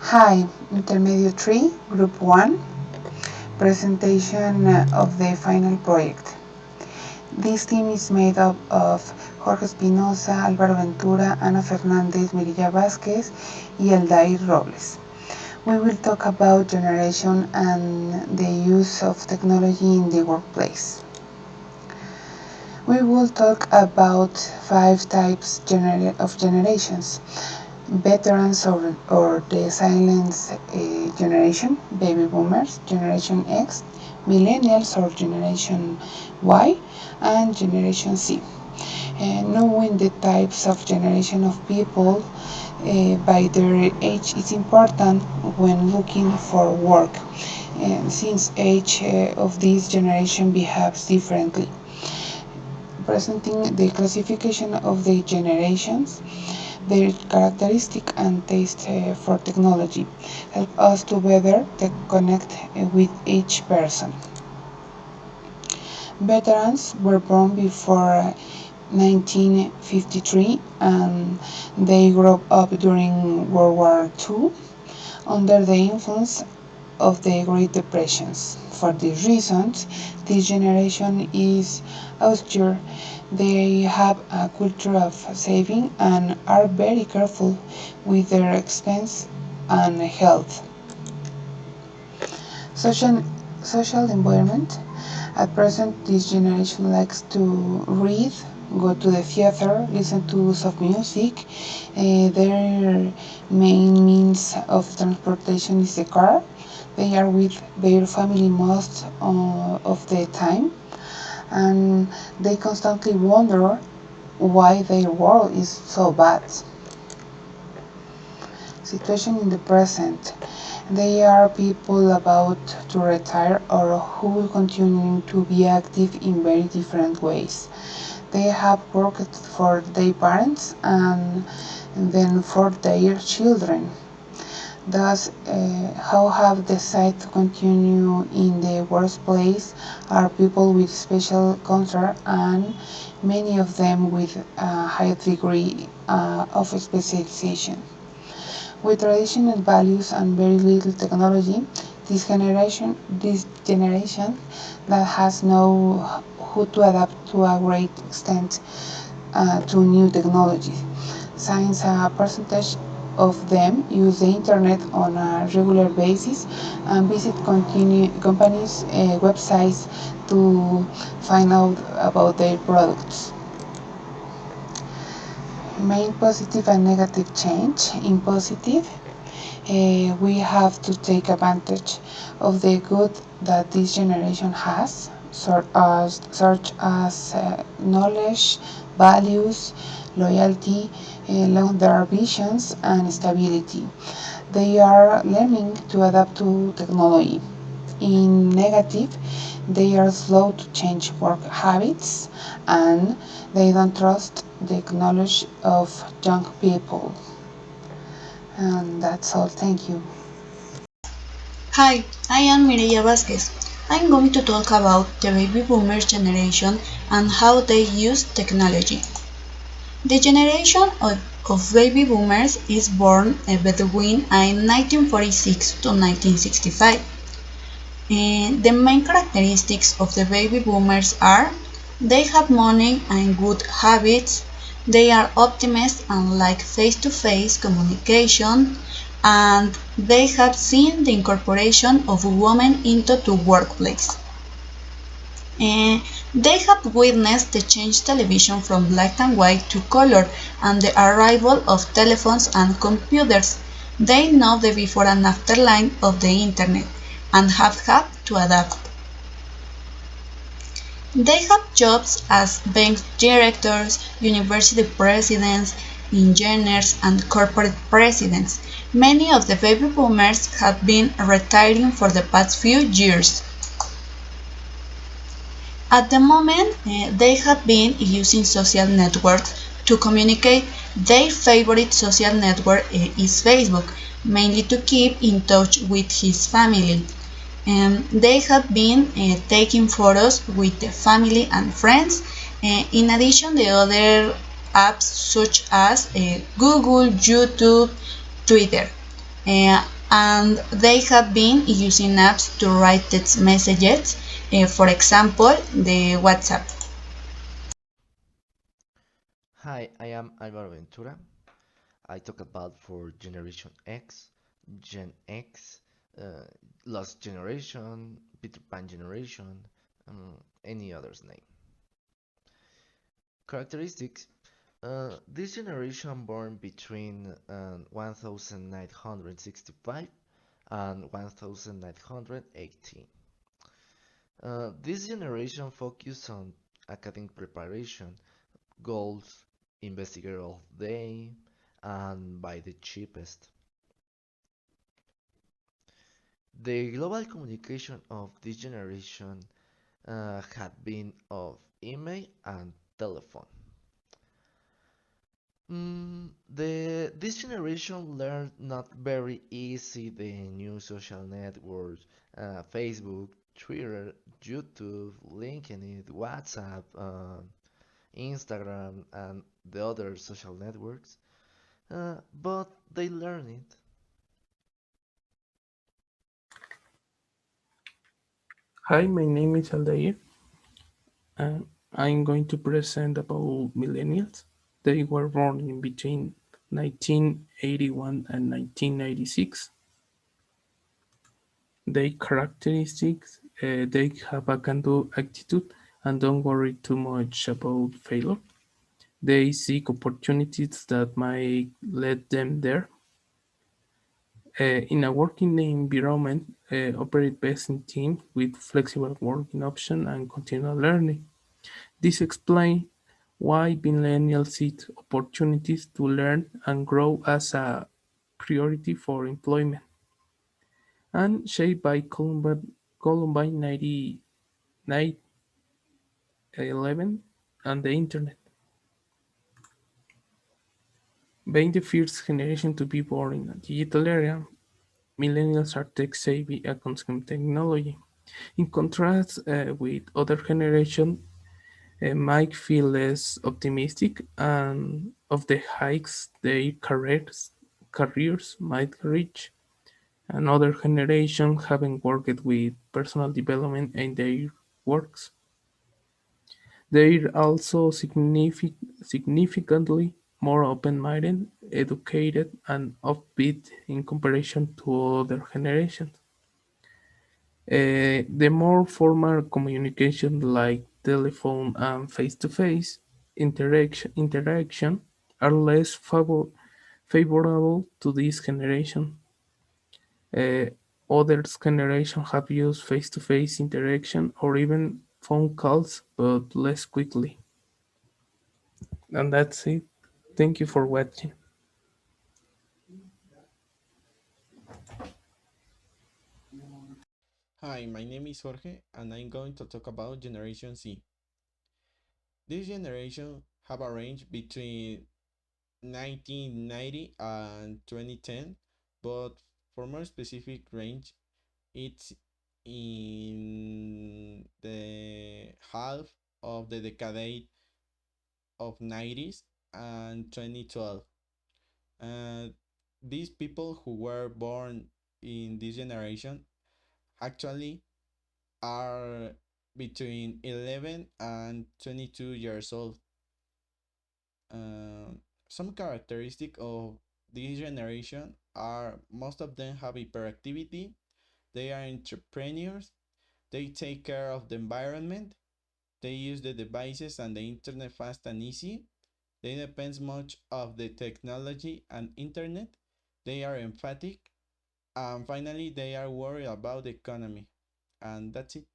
Hi, Intermedite 3, Group 1, presentation of the final project. This team is made up of Jorge Espinosa, Álvaro Ventura, Ana Fernández, Mirilla Vázquez, y Eldair Robles. We will talk about generation and the use of technology in the workplace. We will talk about 5 types of generations. Veterans or the silent generation, baby boomers, generation X, millennials or generation Y, and generation Z. Knowing the types of generation of people by their age is important when looking for work, since age of this generation behaves differently. Presenting the classification of the generations, their characteristic and taste for technology help us to better connect with each person. Veterans were born before 1953 and they grew up during World War II under the influence of the Great Depressions. For these reasons, this generation is austere. They have a culture of saving and are very careful with their expense and health. Social environment. At present, this generation likes to read, go to the theater, listen to soft music. Their main means of transportation is the car. They are with their family most of the time, and they constantly wonder why their world is so bad. Situation in the present. They are people about to retire or who will continue to be active in very different ways. They have worked for their parents and then for their children. Thus, how have decided to continue in the workplace are people with special concern and many of them with a high degree of specialization. With traditional values and very little technology, this generation that has know how to adapt to a great extent to new technologies. Since a percentage of them use the internet on a regular basis and visit companies' websites to find out about their products. Main positive and negative change. In positive, we have to take advantage of the good that this generation has, such as knowledge, values, loyalty, long-term visions, and stability. They are learning to adapt to technology. In negative, they are slow to change work habits and they don't trust the knowledge of young people. And that's all. Thank you. Hi, I am Mirilla Vázquez. I'm going to talk about the baby boomers generation and how they use technology. The generation of baby boomers is born between 1946 to 1965. The main characteristics of the baby boomers are they have money and good habits, they are optimists and like face-to-face communication, and they have seen the incorporation of women into the workplace. They have witnessed the change television from black and white to color and the arrival of telephones and computers. They know the before and after line of the internet and have had to adapt. They have jobs as bank directors, university presidents, engineers, and corporate presidents. Many of the baby boomers have been retiring for the past few years. At the moment, they have been using social networks to communicate. Their favorite social network is Facebook, mainly to keep in touch with his family. They have been taking photos with the family and friends. In addition, the other apps such as Google, YouTube, Twitter. and they have been using apps to write text messages, for example, the WhatsApp. Hi, I am Alvaro Ventura. I talk about for Generation X, Gen X, uh, Lost Generation, Peter Pan Generation, any other's name. Characteristics. This generation born between 1965 and 1918. This generation focused on academic preparation, goals, investigator of the day, and buy the cheapest. The global communication of this generation had been of email and telephone. This generation learned not very easy the new social networks, Facebook, Twitter, YouTube, LinkedIn, WhatsApp, Instagram, and the other social networks. But they learn it. Hi, my name is Aldair, and I'm going to present about millennials. They were born in between 1981 and 1996. Their characteristics, they have a can-do attitude and don't worry too much about failure. They seek opportunities that might lead them there. In a working environment, operate best in teams with flexible working options and continual learning. This explains why millennials see opportunities to learn and grow as a priority for employment, and shaped by Columbine 9/11 and the Internet. Being the first generation to be born in a digital era, millennials are tech-savvy and consume technology. In contrast with other generations, might feel less optimistic and of the heights their careers might reach. Another generation haven't worked with personal development in their works. They're also significantly more open-minded, educated, and upbeat in comparison to other generations. The more formal communication like telephone and face-to-face interaction are less favorable to this generation. Uh, Other generations have used face-to-face interaction or even phone calls, but less quickly. And that's it. Thank you for watching. Hi, my name is Jorge and I'm going to talk about Generation Z. This generation have a range between 1990 and 2010, but for more specific range, it's in the half of the decade of 90s and 2012. Uh, these people who were born in this generation actually are between 11 and 22 years old. Some characteristic of this generation are most of them have hyperactivity, they are entrepreneurs, they take care of the environment, they use the devices and the internet fast and easy, they depend much of the technology and internet, they are emphatic, and finally they are worried about the economy. And that's it.